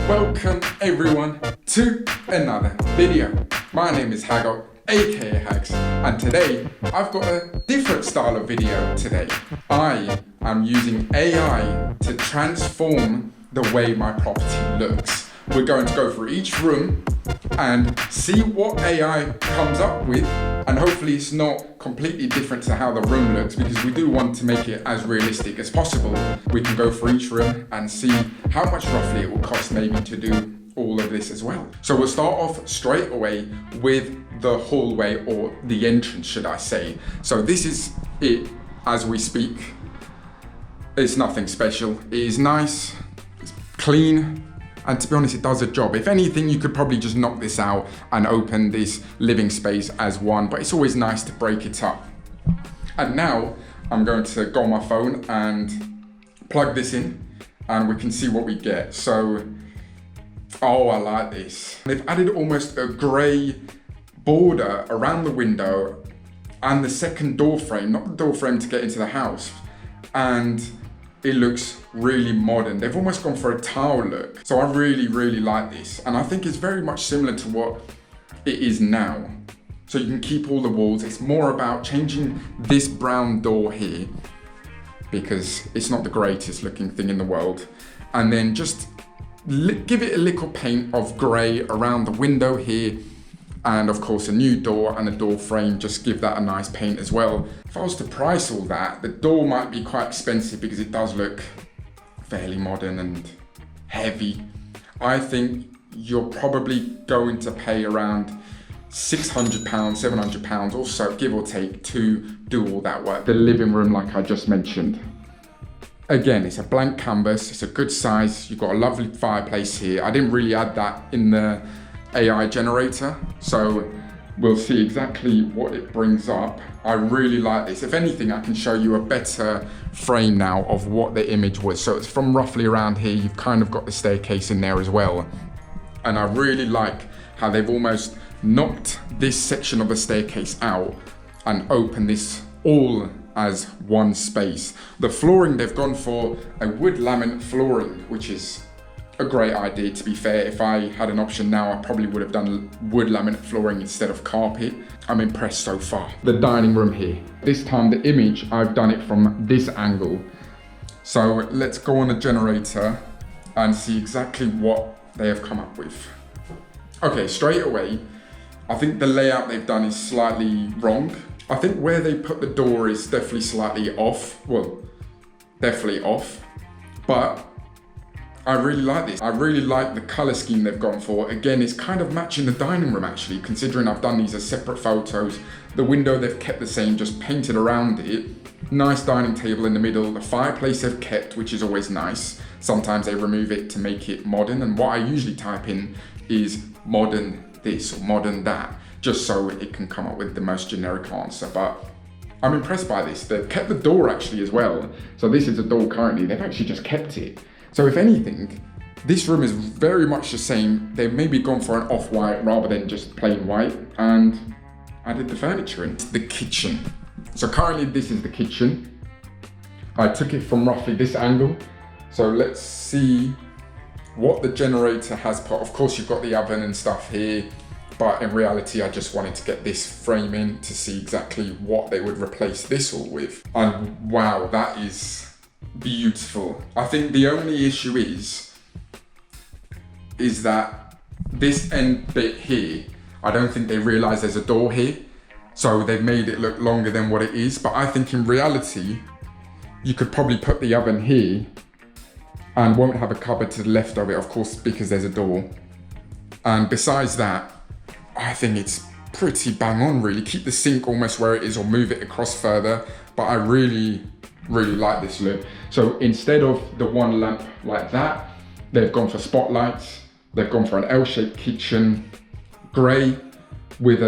Welcome everyone to another video. My name is Hago, aka Hags, and today I've got a different style of video today. I am using AI to transform the way my property looks. We're going to go through each room and see what AI comes up with, and hopefully it's not completely different to how the room looks, because we do want to make it as realistic as possible. We can go through each room and see how much roughly it will cost maybe to do all of this as well. So we'll start off straight away with the hallway, or the entrance should I say. So this is it as we speak. It's nothing special. It is nice, it's clean, and to be honest, it does a job. If anything, you could probably just knock this out and open this living space as one, but it's always nice to break it up. And now I'm going to go on my phone and plug this in and we can see what we get. So, oh, I like this. They've added almost a gray border around the window and the second door frame, not the door frame to get into the house. And it looks really modern. They've almost gone for a tile look. So I really like this. And I think it's very much similar to what it is now. So you can keep all the walls. It's more about changing this brown door here, because it's not the greatest looking thing in the world. And then just give it a little paint of gray around the window here. And of course a new door and a door frame, just give that a nice paint as well. If I was to price all that, the door might be quite expensive because it does look fairly modern and heavy. I think you're probably going to pay around £600, £700 or so, give or take, to do all that work. The living room, like I just mentioned. Again, it's a blank canvas, it's a good size. You've got a lovely fireplace here. I didn't really add that in the AI generator, so we'll see exactly what it brings up. I really like this. If anything, I can show you a better frame now of what the image was. So it's from roughly around here. You've kind of got the staircase in there as well. And I really like how they've almost knocked this section of the staircase out and opened this all as one space. The flooring, they've gone for a wood laminate flooring, which is a great idea, to be fair. If I had an option now, I probably would have done wood laminate flooring instead of carpet. I'm impressed so far. The dining room here. This time the image, I've done it from this angle. So let's go on the generator and see exactly what they have come up with. Okay, straight away, I think the layout they've done is slightly wrong. I think where they put the door is definitely slightly off. Well, definitely off, but I really like this. I really like the color scheme they've gone for. Again, it's kind of matching the dining room actually, considering I've done these as separate photos. The window they've kept the same, just painted around it. Nice dining table in the middle. The fireplace they've kept, which is always nice. Sometimes they remove it to make it modern, and what I usually type in is modern this or modern that, just so it can come up with the most generic answer. But I'm impressed by this. They've kept the door actually as well. So this is the door currently. They've actually just kept it. So if anything, this room is very much the same. They've maybe gone for an off-white rather than just plain white, and added the furniture in. The kitchen. So currently this is the kitchen. I took it from roughly this angle. So let's see what the generator has put. Of course you've got the oven and stuff here, but in reality I just wanted to get this frame in to see exactly what they would replace this all with. And wow, that is beautiful. I think the only issue is that this end bit here, I don't think they realize there's a door here, so they've made it look longer than what it is. But I think in reality you could probably put the oven here and won't have a cupboard to the left of it, of course, because there's a door. And besides that, I think it's pretty bang on really. Keep the sink almost where it is or move it across further, but I really like this look. So instead of the one lamp like that, they've gone for spotlights. They've gone for an L-shaped kitchen, grey with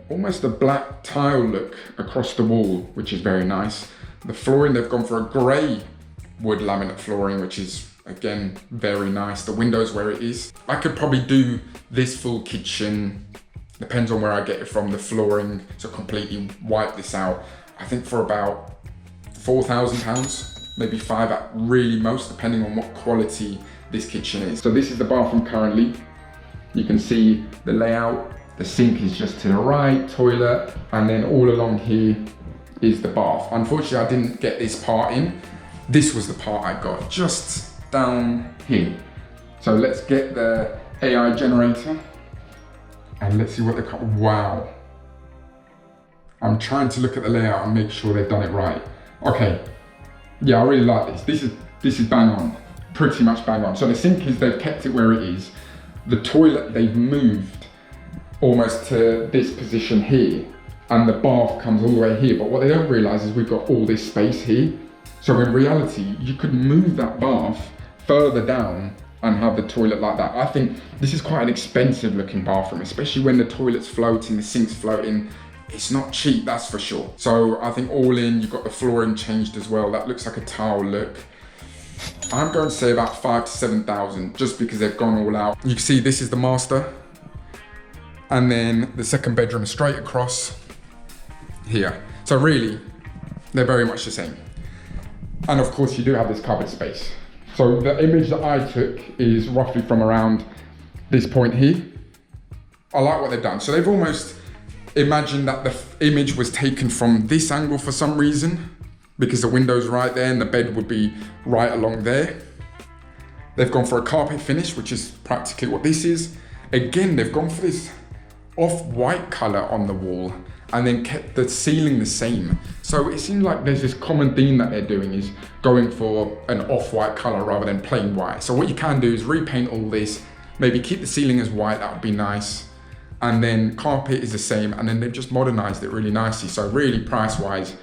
almost a black tile look across the wall, which is very nice. The flooring, they've gone for a grey wood laminate flooring, which is again very nice. The windows where it is. I could probably do this full kitchen, depends on where I get it from, the flooring, so completely wipe this out, I think for about £4,000, maybe 5 at really most, depending on what quality this kitchen is. So this is the bathroom currently. You can see the layout. The sink is just to the right, toilet, and then all along here is the bath. Unfortunately, I didn't get this part in. This was the part I got just down here. So let's get the AI generator and let's see what they got. Wow. I'm trying to look at the layout and make sure they've done it right. Okay, yeah, I really like this. This is bang on, pretty much bang on. So the sink is, they've kept it where it is. The toilet, they've moved almost to this position here, and the bath comes all the way here. But what they don't realize is we've got all this space here. So in reality, you could move that bath further down and have the toilet like that. I think this is quite an expensive looking bathroom, especially when the toilet's floating, the sink's floating. It's not cheap, that's for sure. So I think all in, you've got the flooring changed as well. That looks like a tile look. I'm going to say about 5,000 to 7,000, just because they've gone all out. You can see this is the master. And then the second bedroom is straight across here. So really, they're very much the same. And of course you do have this cupboard space. So the image that I took is roughly from around this point here. I like what they've done. So they've almost imagined that the image was taken from this angle for some reason, because the window's right there and the bed would be right along there. They've gone for a carpet finish, which is practically what this is. Again, they've gone for this off-white color on the wall and then kept the ceiling the same. So it seems like there's this common theme that they're doing is going for an off-white color rather than plain white. So what you can do is repaint all this, maybe keep the ceiling as white, that would be nice. And then carpet is the same, and then they've just modernized it really nicely. So really price-wise,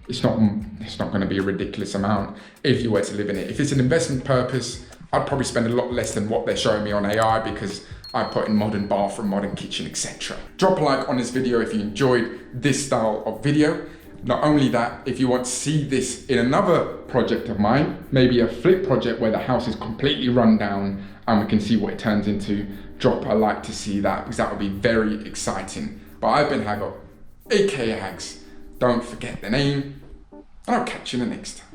it's not gonna be a ridiculous amount if you were to live in it. If it's an investment purpose, I'd probably spend a lot less than what they're showing me on AI, because I put in modern bathroom, modern kitchen, etc. Drop a like on this video if you enjoyed this style of video. Not only that, if you want to see this in another project of mine, maybe a flip project where the house is completely run down and we can see what it turns into, drop a like to see that, because that would be very exciting. But I've been Hago, aka Hags. Don't forget the name, and I'll catch you in the next time.